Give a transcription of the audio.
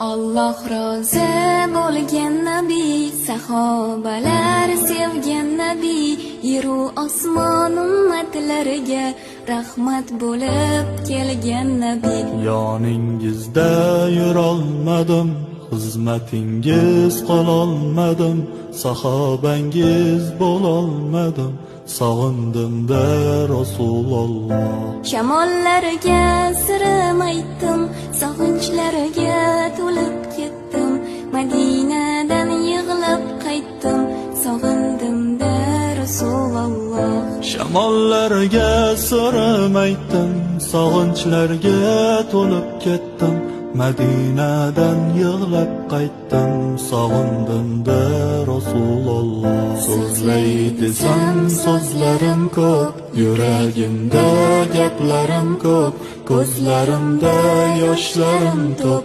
Alloh rozi bo'lgan nabiy, sahobalar sevgan nabiy, yeru osmon ummatlariga rahmat bo'lib kelgan nabiy. Yoningizda yurolmadim, xizmatingiz qololmadim, sahobangiz bo'lolmadim, sog'indim-da Rasululloh. Shamollariga sirim aytdim, sog'inchlariga to'lib ketdim, Madinadan yig'lab qaytdim, sog'indim-da Rasululloh. Shamollariga sirim aytdim, sog'inchlarga to'lib ketdim, Madinadan yig'lab qaytdim, sog'indim-da Rasululloh. So'zlay desam so'zlarim ko'p, yuragimda gaplarim ko'p, ko'zlarimda yoshlarim to'p.